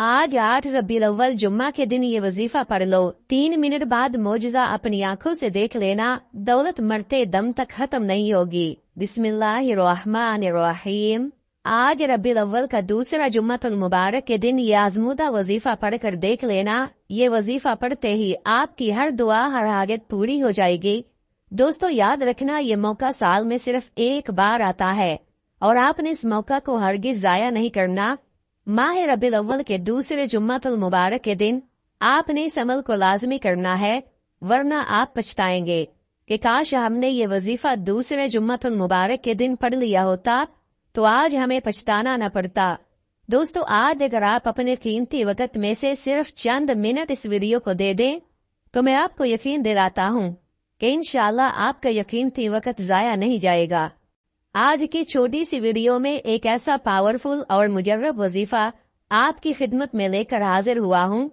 आज 8 रबीउल अव्वल जुम्मा के दिन ये वजीफा पढ़ लो। 3 मिनट बाद मौजज़ा अपनी आंखों से देख लेना। दौलत मरते दम तक खत्म नहीं होगी। बिस्मिल्लाहिर्रहमानिर्रहीम। आज रबीउल अव्वल का दूसरा जुम्मतुल मुबारक के दिन ये आजमूदा वजीफा पढ़कर देख लेना। ये वजीफा पढ़ते ही आपकी हर दुआ हर हाजत पूरी हो जाएगी। दोस्तों याद रखना, ये मौका साल में सिर्फ एक बार आता है और आपने इस मौका को हरगिज जाया नहीं करना। माह रबीउल अव्वल के दूसरे जुम्मतुल मुबारक के दिन आपने इस अमल को लाजमी करना है, वरना आप पछताएंगे कि काश हमने ये वजीफा दूसरे जुम्मतुल मुबारक के दिन पढ़ लिया होता तो आज हमें पछताना न पड़ता। दोस्तों आज अगर आप अपने कीमती वक्त में से सिर्फ चंद मिनट इस वीडियो को दे दें तो मैं आपको यकीन दिलाता हूँ कि इंशाअल्लाह आपका ये कीमती वक्त जाया नहीं जाएगा। आज की छोटी सी वीडियो में एक ऐसा पावरफुल और मुजर्रब वजीफा आपकी खिदमत में लेकर हाजिर हुआ हूँ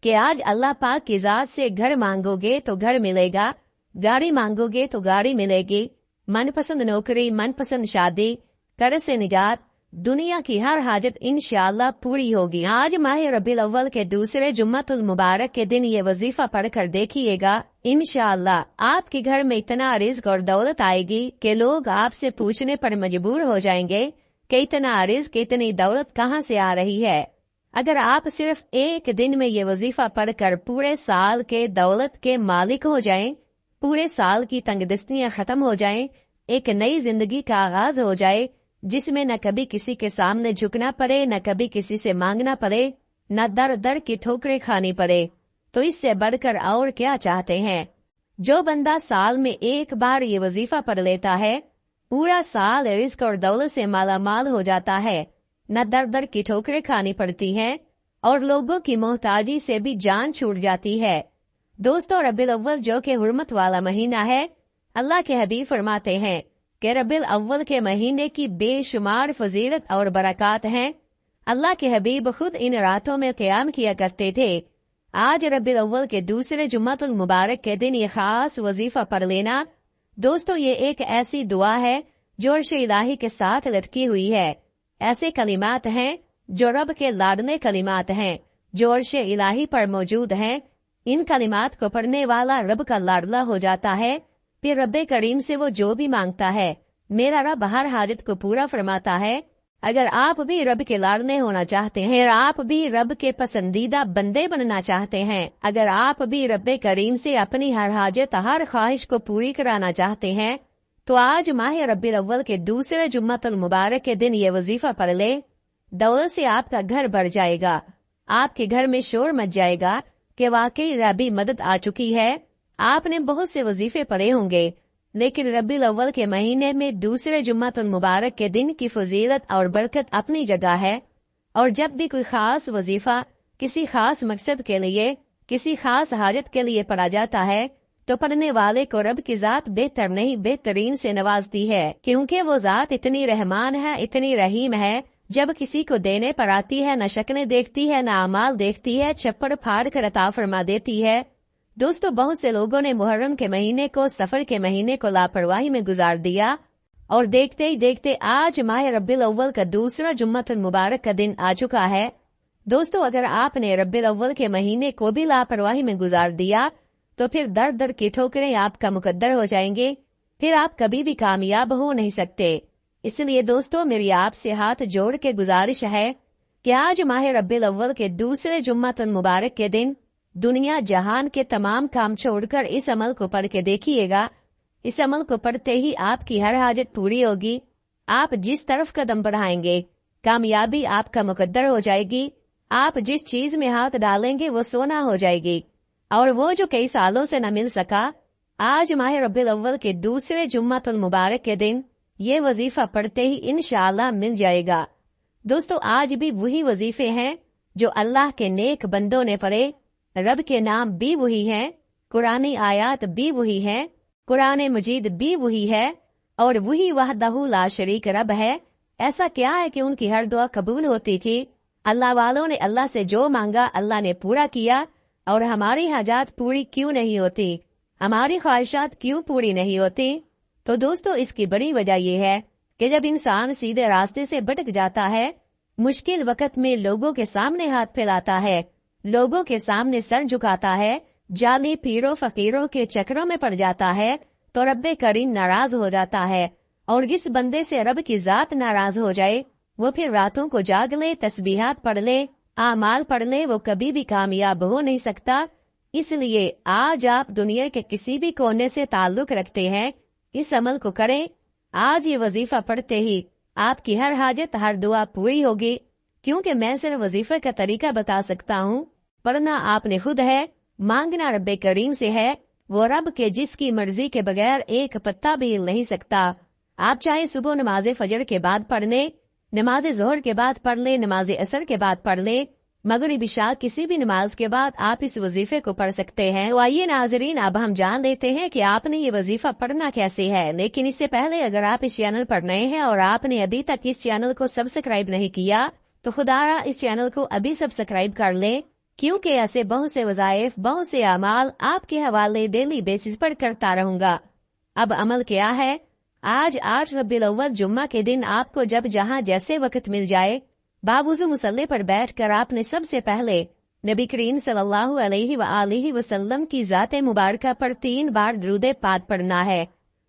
कि आज अल्लाह पाक की जात से घर मांगोगे तो घर मिलेगा, गाड़ी मांगोगे तो गाड़ी मिलेगी, मनपसंद नौकरी, मनपसंद शादी, कर्ज से निजात, दुनिया की हर हाजत इंशाअल्लाह पूरी होगी। आज माह रबीउल अव्वल के दूसरे जुम्मतुल मुबारक के दिन ये वजीफा पढ़कर देखिएगा, इंशाअल्लाह आपके घर में इतना रिज़्क और दौलत आएगी कि लोग आपसे पूछने पर मजबूर हो जाएंगे कि इतना रिज़्क, इतनी दौलत कहाँ से आ रही है। अगर आप सिर्फ एक दिन में ये वजीफा पढ़कर पूरे साल के दौलत के मालिक हो जाएं, पूरे साल की तंगदस्तियां खत्म हो जाएं, एक नई जिंदगी का आगाज हो जाए जिसमें न कभी किसी के सामने झुकना पड़े, न कभी किसी से मांगना पड़े, न दर दर की ठोकरें खानी पड़े, तो इससे बढ़कर और क्या चाहते हैं। जो बंदा साल में एक बार ये वजीफा पढ़ लेता है, पूरा साल रिज़्क और दौलत से माला माल हो जाता है, न दर दर की ठोकरें खानी पड़ती हैं और लोगों की मोहताजी से भी जान छूट जाती है। दोस्तों रबीउल अव्वल जो कि हुर्मत वाला महीना है, अल्लाह के हबीब फरमाते हैं कि रबीउल अव्वल के महीने की बेशुमार फजीलत और बरकत हैं। अल्लाह के हबीब खुद इन रातों में क़याम किया करते थे। आज रबीउल अव्वल के दूसरे जुम्मतुल मुबारक के दिन ये खास वजीफा पढ़ लेना। दोस्तों ये एक ऐसी दुआ है जो अर्श इलाही के साथ लटकी हुई है। ऐसे कलिमात हैं जो रब के लाडले कलिमात हैं, जो अर्श इलाही पर मौजूद हैं। इन कलिमात को पढ़ने वाला रब का लाडला हो जाता है। फिर रब्बे करीम से वो जो भी मांगता है, मेरा रब हर हाजत को पूरा फरमाता है। अगर आप भी रब के लाडले होना चाहते हैं, आप भी रब के पसंदीदा बंदे बनना चाहते हैं, अगर आप भी रब्बे करीम से अपनी हर हाजत, हर ख्वाहिश को पूरी कराना चाहते हैं, तो आज माह रबीउल अव्वल के दूसरे जुम्मतुल मुबारक के दिन ये वजीफा पढ़ ले। दौलत से आपका घर भर जाएगा, आपके घर में शोर मच जाएगा कि वाकई रबी मदद आ चुकी है। आपने बहुत से वजीफे पढ़े होंगे, लेकिन रबीउल अव्वल के महीने में दूसरे जुम्मतुल मुबारक के दिन की फजीलत और बरकत अपनी जगह है। और जब भी कोई खास वजीफा किसी खास मकसद के लिए, किसी खास हाजत के लिए पढ़ा जाता है, तो पढ़ने वाले को रब की जात बेहतर नहीं बेहतरीन से नवाजती है, क्योंकि वो जात इतनी रहमान है, इतनी रहीम है। जब किसी को देने पर आती है, न शक्लें देखती है, न अमाल देखती है, छप्पड़ फाड़ कर अता फरमा देती है। दोस्तों बहुत से लोगों ने मुहर्रम के महीने को, सफर के महीने को लापरवाही में गुजार दिया और देखते ही देखते आज माह रबीउल अव्वल का दूसरा जुम्मतुल मुबारक का दिन आ चुका है। दोस्तों अगर आपने रबीउल अव्वल के महीने को भी लापरवाही में गुजार दिया तो फिर दर दर की ठोकरें आपका मुकद्दर हो जाएंगे, फिर आप कभी भी कामयाब हो नहीं सकते। इसलिए दोस्तों मेरी आपसे हाथ जोड़ के गुजारिश है कि आज माह रबीउल अव्वल के दूसरे जुम्मतुल मुबारक के दिन दुनिया जहान के तमाम काम छोड़कर इस अमल को पढ़ के देखिएगा। इस अमल को पढ़ते ही आपकी हर हाजत पूरी होगी। आप जिस तरफ कदम बढ़ाएंगे, कामयाबी आपका मुकद्दर हो जाएगी। आप जिस चीज में हाथ डालेंगे वो सोना हो जाएगी, और वो जो कई सालों से न मिल सका, आज माह रबीउल अव्वल के दूसरे जुम्मतुल मुबारक के दिन ये वजीफा पढ़ते ही इंशाअल्लाह मिल जाएगा। दोस्तों आज भी वही वजीफे हैं जो अल्लाह के नेक बंदों ने पढ़े। रब के नाम भी वही हैं, कुरानी आयात भी वही हैं, कुरान मजीद भी वही है, और वही वहदहू ला शरीक रब है। ऐसा क्या है कि उनकी हर दुआ कबूल होती थी। अल्लाह वालों ने अल्लाह से जो मांगा अल्लाह ने पूरा किया, और हमारी हाजात पूरी क्यों नहीं होती, हमारी ख्वाहिशात क्यों पूरी नहीं होती। तो दोस्तों इसकी बड़ी वजह यह है कि जब इंसान सीधे रास्ते से भटक जाता है, मुश्किल वक्त में लोगों के सामने हाथ फैलाता है, लोगों के सामने सर झुकाता है, जाली पीरों फकीरों के चक्रों में पड़ जाता है तो रब्बे करीम नाराज हो जाता है। और जिस बंदे से रब की जात नाराज हो जाए वो फिर रातों को जाग ले, तस्बीहात पढ़ ले, आमाल पढ़ ले, वो कभी भी कामयाब हो नहीं सकता। इसलिए आज आप दुनिया के किसी भी कोने से ताल्लुक रखते हैं, इस अमल को करें। आज ये वजीफा पढ़ते ही आपकी हर हाजत, हर दुआ पूरी होगी, क्योंकि मैं सिर्फ वजीफे का तरीका बता सकता हूँ। पढ़ना आपने खुद है, मांगना रब्बे करीम से है। वो रब के जिसकी मर्जी के बगैर एक पत्ता भी हिल नहीं सकता। आप चाहे सुबह नमाज फजर के बाद पढ़ ले, नमाज जोहर के बाद पढ़ ले, नमाज असर के बाद पढ़ ले, मगरिब इशा किसी भी नमाज के बाद आप इस वजीफे को पढ़ सकते हैं। तो आइए नाजरीन, अब हम जान लेते हैं कि आपने ये वजीफा पढ़ना कैसे है। लेकिन इससे पहले अगर आप इस चैनल पर नए हैं और आपने अभी तक इस चैनल को सब्सक्राइब नहीं किया तो खुदारा इस चैनल को अभी सब्सक्राइब कर ले, क्योंकि ऐसे बहुत से वज़ाइफ, बहुत से अमाल आपके हवाले डेली बेसिस पर करता रहूंगा। अब अमल क्या है? आज 8 रबीउल अव्वल जुम्मा के दिन आपको जब जहां जैसे वक्त मिल जाए, बावुज़ू मुसल्ले पर बैठकर आपने सबसे पहले नबी करीम सल्लल्लाहु अलैहि वसल्लम की ज़ात मुबारका पर 3 बार दुरूद पाक पढ़ना है।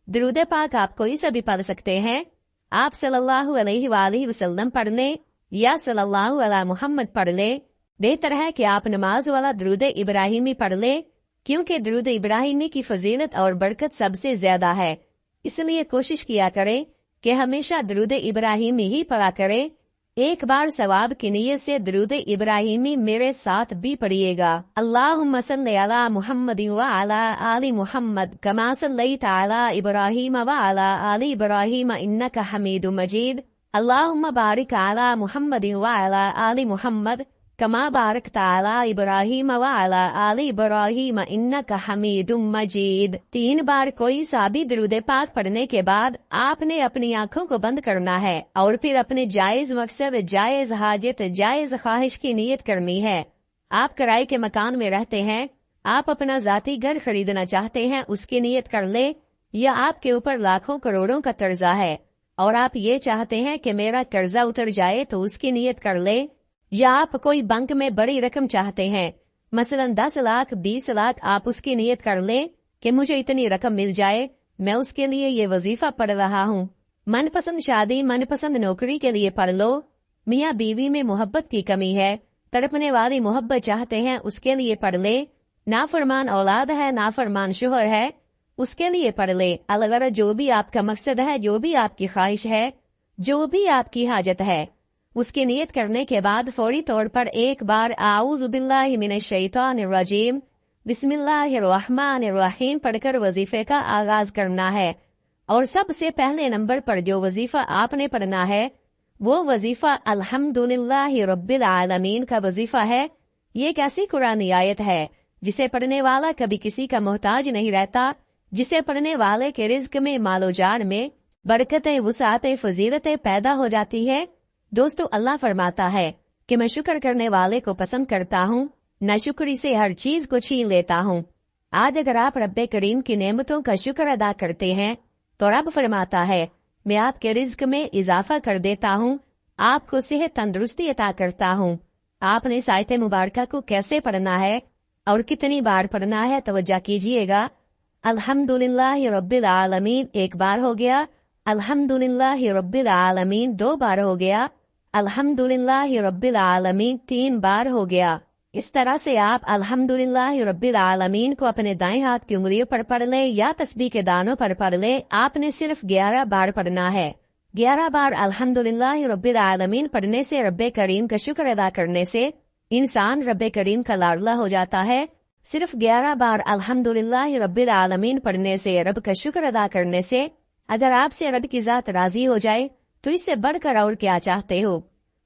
दुरूद पाक आप कोई सा भी पढ़ सकते हैं। आप सल्लल्लाहु अलैहि वसल्लम पढ़ लें या सल्लल्लाहु अला मुहम्मद पढ़ लें। बेहतर है कि आप नमाज वाला दुरूद इब्राहिमी पढ़ ले, क्योंकि दुरूद इब्राहिमी की फजीलत और बरकत सबसे ज्यादा है। इसलिए कोशिश किया करें कि हमेशा दुरूद इब्राहिमी ही पढ़ा करें। एक बार सवाब की नियत से दुरूद इब्राहिमी मेरे साथ भी पढ़िएगा। अल्लाहुम्मा सल्ली अला मुहम्मदिन व अला आलि मुहम्मद कमा सल्लैता अला इब्राहीम व अला आलि इब्राहीम इन्नका हमीदुम मजीद। अल्लाहुम्मा बारिक अला मुहम्मदिन व अला आलि मुहम्मद कमा बारकता अला इब्राहीम व अला आलि इब्राहीम इन्नका हमीदुम मजीद। 3 बार कोई सा भी दुरूद पाक पढ़ने के बाद आपने अपनी आंखों को बंद करना है और फिर अपने जायज मकसद, जायज हाजत, जायज ख्वाहिश की नियत करनी है। आप किराए के मकान में रहते हैं, आप अपना जाती घर खरीदना चाहते हैं, उसकी नियत कर ले। या आपके ऊपर लाखों करोड़ों का कर्जा है और आप ये चाहते हैं कि मेरा कर्जा उतर जाए, तो उसकी नियत कर ले। या आप कोई बैंक में बड़ी रकम चाहते हैं, मसलन 10 लाख, 20 लाख, आप उसकी नियत कर लें कि मुझे इतनी रकम मिल जाए, मैं उसके लिए ये वजीफा पढ़ रहा हूँ। मनपसंद शादी, मनपसंद नौकरी के लिए पढ़ लो। मियाँ बीवी में मोहब्बत की कमी है, तड़पने वाली मोहब्बत चाहते हैं, उसके लिए पढ़ ले। नाफरमान औलाद है, नाफरमान शोहर है, उसके लिए पढ़ ले। अलग जो भी आपका मकसद है, जो भी आपकी ख्वाहिश है, जो भी आपकी हाजत है, उसकी नियत करने के बाद फौरी तौर पर एक बार आऊज़ु बिल्लाहि मिनश शैतानिर रजीम बिस्मिल्लाहिर्रहमानिर्रहीम पढ़कर वजीफे का आगाज करना है। और सबसे पहले नंबर पर जो वजीफा आपने पढ़ना है वो वजीफा अल्हम्दुलिल्लाहि रब्बिल आलमीन का वजीफा है। ये एक ऐसी कुरानी आयत है जिसे पढ़ने वाला कभी किसी का मोहताज नहीं रहता, जिसे पढ़ने वाले के रिज्क में, मालोजार में बरकतें, वुसातें, फजीलतें पैदा हो जाती है। दोस्तों, अल्लाह फरमाता है कि मैं शुक्र करने वाले को पसंद करता हूँ, नाशुक्री से हर चीज को छीन लेता हूँ। आज अगर आप रब्बे करीम की नेमतों का शुक्र अदा करते हैं तो रब फरमाता है मैं आपके रिज्क में इजाफा कर देता हूँ, आपको सेहत तंदुरुस्ती अता करता हूँ। आपने इस आयत मुबारका को कैसे पढ़ना है और कितनी बार पढ़ना है, तवज्जो कीजिएगा। अल्हम्दुलिल्लाहि रब्बिल आलमीन 1 बार हो गया, अल्हम्दुलिल्लाहि रब्बिल आलमीन 2 बार हो गया, अल्हम्दुलिल्लाहि रब्बिल आलमीन 3 बार हो गया। इस तरह से आप अल्हम्दुलिल्लाहि रब्बिल आलमीन को अपने दाएं हाथ की उंगलियों पर पढ़ ले या तस्बीह के दानों पर पढ़ ले। आपने सिर्फ 11 बार पढ़ना है। 11 बार अल्हम्दुलिल्लाहि रब्बिल आलमीन पढ़ने से, रब्बे करीम का शुक्र अदा करने से इंसान रब्बे करीम का लाडला हो जाता है। सिर्फ 11 बार अल्हम्दुलिल्लाहि रब्बिल आलमीन पढ़ने से, रब का शुक्र अदा करने से अगर आपसे रब की जात राजी हो जाए तो इससे बढ़कर और क्या चाहते हो।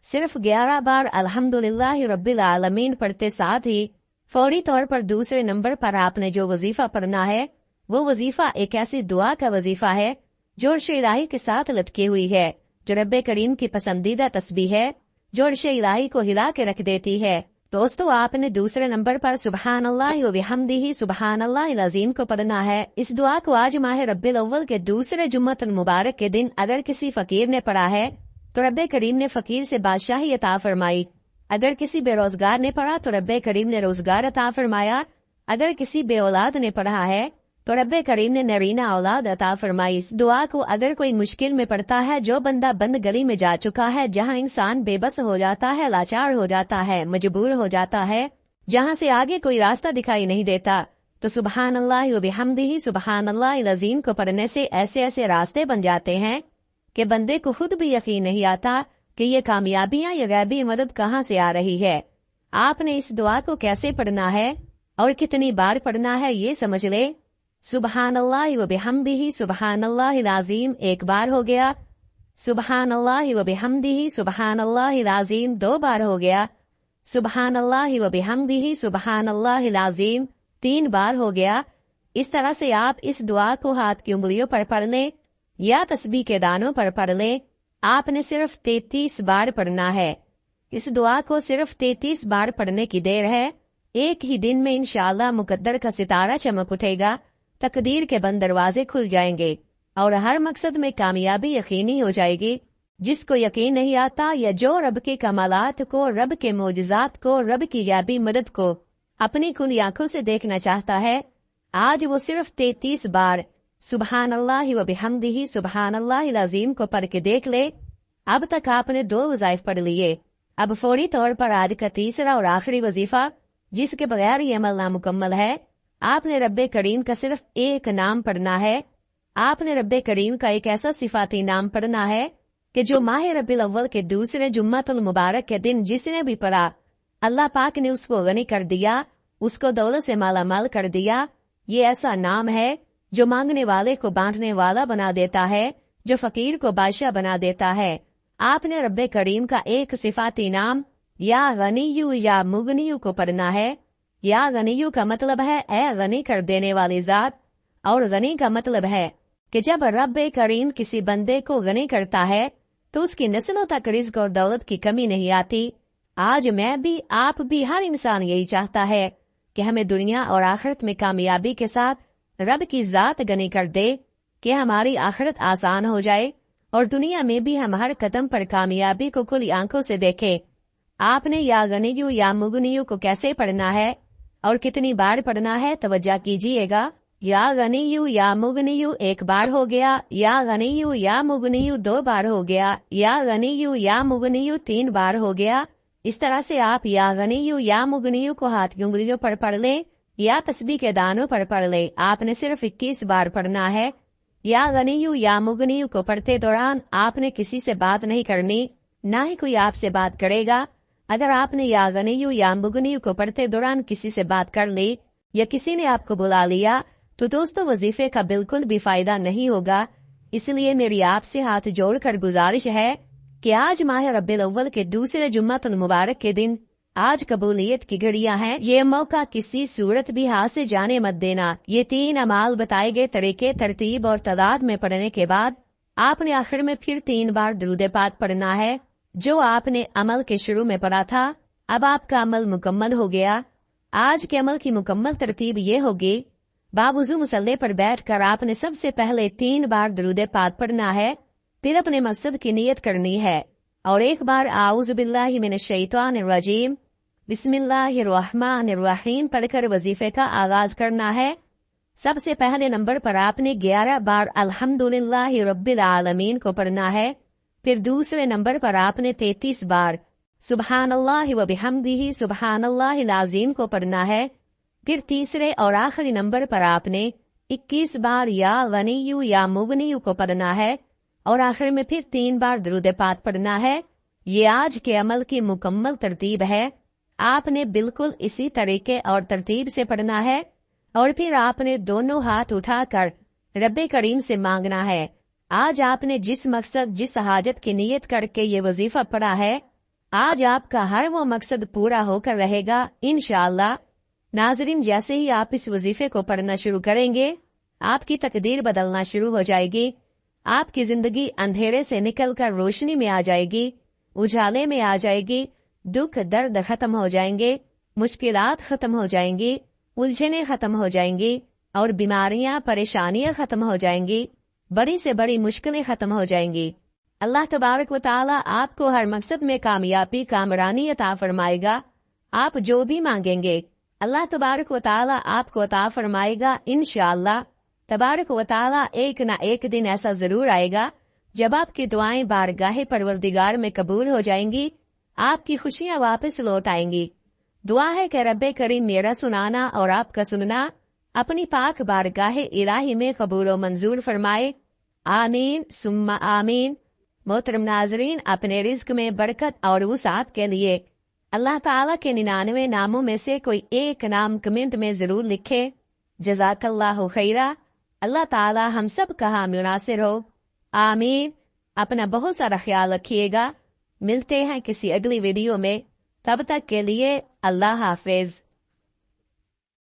सिर्फ 11 बार अल्हम्दुलिल्लाहि रब्बिल आलमीन पढ़ते साथ ही फौरी तौर पर दूसरे नंबर पर आपने जो वजीफा पढ़ना है वो वजीफा एक ऐसी दुआ का वजीफा है जो अर्श इलाही के साथ लटकी हुई है, जो रब्बे करीम की पसंदीदा तस्बीह है, जो अर्श इलाही को हिला के रख देती है। दोस्तों, आपने दूसरे नंबर पर सुबहानल्लाहि व बिहम्दिही सुबहानल्लाहिल अज़ीम को पढ़ना है। इस दुआ को आज माह रब्बिल अव्वल के दूसरे जुम्मतुल मुबारक के दिन अगर किसी फकीर ने पढ़ा है तो रब्बे करीम ने फकीर से बादशाही अता फरमाई। अगर किसी बेरोजगार ने पढ़ा तो रब्बे करीम ने रोजगार अता फरमाया। अगर किसी बे औलाद ने पढ़ा है तो रब्बे करीम ने नरीना औलाद अता फरमाई। इस दुआ को अगर कोई मुश्किल में पड़ता है, जो बंदा बंद गली में जा चुका है, जहाँ इंसान बेबस हो जाता है, लाचार हो जाता है, मजबूर हो जाता है, जहाँ से आगे कोई रास्ता दिखाई नहीं देता, तो सुबहान अल्लाह व बिहम्दिही सुबहान अल्लाह अज़ीम को पढ़ने से ऐसे ऐसे रास्ते बन जाते हैं कि बंदे को खुद भी यकीन नहीं आता कि ये कामयाबियां या गैबी मदद कहाँ से आ रही है। आपने इस दुआ को कैसे पढ़ना है और कितनी बार पढ़ना है ये समझ ले। सुबहान अल्लाह व बिहम्दिही सुबहान अल्लाह अज़ीम एक बार हो गया, सुबहान अल्लाह व बिहम्दिही सुबहान अल्लाह अज़ीम 2 बार हो गया, सुबहान अल्लाह व बिहम्दिही सुबहान अल्लाह अज़ीम 3 बार हो गया। इस तरह से आप इस दुआ को हाथ की उंगलियों पर पढ़ लें या तस्बीह के दानों पर पढ़ लें। आपने सिर्फ 33 बार पढ़ना है। इस दुआ को सिर्फ 33 बार पढ़ने की देर है। एक ही दिन में इंशाअल्लाह मुकद्दर का सितारा चमक उठेगा, तकदीर के बंद दरवाजे खुल जाएंगे और हर मकसद में कामयाबी यकीनी हो जाएगी। जिसको यकीन नहीं आता या जो रब के कमालात को, रब के मोजज़ात को, रब की गैबी मदद को अपनी खुली आंखों से देखना चाहता है, आज वो सिर्फ 33 बार सुबहान अल्लाह व बिहम्दिही सुबहान अल्लाह अज़ीम को पढ़ के देख ले। अब तक आपने 2 वज़ाइफ पढ़ लिए। अब फौरी तौर पर आज का तीसरा और आखिरी वजीफा, जिसके बगैर ये अमल नामुकम्मल है। आपने रब्बे करीम का सिर्फ एक नाम पढ़ना है। आपने रब्बे करीम का एक ऐसा सिफाती नाम पढ़ना है कि जो माह रब्बिल अव्वल के दूसरे जुम्मतुल मुबारक के दिन जिसने भी पढ़ा, अल्लाह पाक ने उसको गनी कर दिया, उसको दौलत से मालामाल कर दिया। ये ऐसा नाम है जो मांगने वाले को बांटने वाला बना देता है, जो फकीर को बादशाह बना देता है। आपने रब्बे करीम का एक सिफाती नाम या गनीयू या मुगनीयू को पढ़ना है। या गनीयू का मतलब है ए गनी कर देने वाली जात, और गनी का मतलब है कि जब रब्बे करीम किसी बंदे को गनी करता है तो उसकी नस्लों तक रिज़्क और दौलत की कमी नहीं आती। आज मैं भी, आप भी, हर इंसान यही चाहता है कि हमें दुनिया और आखिरत में कामयाबी के साथ रब की जात गनी कर दे, कि हमारी आखिरत आसान हो जाए और दुनिया में भी हम हर कदम पर कामयाबी को खुली आंखों से देखें। आपने या गनीयू या मुगनीयू को कैसे पढ़ना है और कितनी बार पढ़ना है, तवज्जो कीजिएगा। या गनीयू या मुगनीयू 1 बार हो गया, या गनीयू या मुगनीयू 2 बार हो गया, या गनीयू या मुगनीयू 3 बार हो गया। इस तरह से आप या गनीयू या मुगनीयू को हाथ की उंगलियों पर पढ़ लें या तस्बीह के दानों पर पढ़ ले। आपने सिर्फ 21 बार पढ़ना है। या गनीयू या मुगनीयू को पढ़ते दौरान आपने किसी से बात नहीं करनी, ना ही कोई आपसे बात करेगा। अगर आपने या गनीयू या मुगनीयू को पढ़ते दौरान किसी से बात कर ली या किसी ने आपको बुला लिया तो दोस्तों वजीफे का बिल्कुल भी फायदा नहीं होगा। इसलिए मेरी आपसे हाथ जोड़कर गुजारिश है कि आज माह रब्बिल अव्वल के दूसरे जुम्मतुल मुबारक के दिन, आज कबूलियत की घड़ियां हैं, ये मौका किसी सूरत भी हाथ से जाने मत देना। ये 3 अमाल बताए गए तरीके, तरतीब और तादाद में पढ़ने के बाद आपने आखिर में फिर 3 बार दुरूद पाक पढ़ना है, जो आपने अमल के शुरू में पढ़ा था। अब आपका अमल मुकम्मल हो गया। आज के अमल की मुकम्मल तरतीब ये होगी, बावुज़ू मुसल्ले पर बैठकर आपने सबसे पहले 3 बार दुरूद पाक पढ़ना है, फिर अपने मकसद की नियत करनी है और 1 बार आऊज़ु बिल्लाहि मिनश शैतानिर रजीम बिस्मिल्लाहिर्रहमानिर्रहीम पढ़कर वजीफे का आगाज करना है। सबसे पहले नंबर पर आपने 11 बार अल्हम्दुलिल्लाहि रब्बिल आलमीन को पढ़ना है। फिर दूसरे नंबर पर आपने 33 बार सुबहानल्लाहि व बिहम्दिही सुबहानल्लाहिल अज़ीम को पढ़ना है। फिर तीसरे और आखिरी नंबर पर आपने 21 बार या गनीयू या मुगनीयू को पढ़ना है और आखिर में फिर 3 बार दुरूद पाक पढ़ना है। ये आज के अमल की मुकम्मल तरतीब है। आपने बिल्कुल इसी तरीके और तरतीब से पढ़ना है और फिर आपने दोनों हाथ उठाकर रब्बे करीम से मांगना है। आज आपने जिस मकसद, जिस हाजत की नियत करके ये वजीफा पढ़ा है, आज आपका हर वो मकसद पूरा होकर रहेगा इंशाअल्लाह। नाज़रीन, जैसे ही आप इस वजीफे को पढ़ना शुरू करेंगे, आपकी तकदीर बदलना शुरू हो जाएगी। आपकी जिंदगी अंधेरे से निकलकर रोशनी में आ जाएगी, उजाले में आ जाएगी। दुख दर्द खत्म हो जाएंगे, मुश्किलात खत्म हो जाएंगी, उलझने खत्म हो जाएंगी और बीमारियां, परेशानियां खत्म हो जाएंगी, बड़ी से बड़ी मुश्किलें खत्म हो जाएंगी। اللہ تبارک و تعالی آپ کو ہر مقصد میں کامیابی کامرانی عطا فرمائے گا. آپ جو بھی مانگیں گے اللہ تبارک و تعالی آپ کو عطا فرمائے گا انشاءاللہ. تبارک و تعالی ایک نہ ایک دن ایسا ضرور آئے گا جب آپ کی دعائیں بارگاہ پروردگار میں قبول ہو جائیں گی، آپ کی خوشیاں واپس لوٹ آئیں گی. دعا ہے کہ رب کریم میرا سنانا اور آپ کا سننا اپنی پاک بارگاہ الہی میں قبول و منظور فرمائے. آمین ثم آمین. محترم ناظرین، اپنے رزق میں برکت اور وسعت کے لیے اللہ تعالیٰ کے 99 ناموں میں سے کوئی ایک نام کمنٹ میں ضرور لکھے. جزاک اللہ خیرہ. اللہ تعالیٰ ہم سب کا حامی و ناصر ہو. آمین. اپنا بہت سارا خیال رکھیے گا. ملتے ہیں کسی اگلی ویڈیو میں. تب تک کے لیے اللہ حافظ.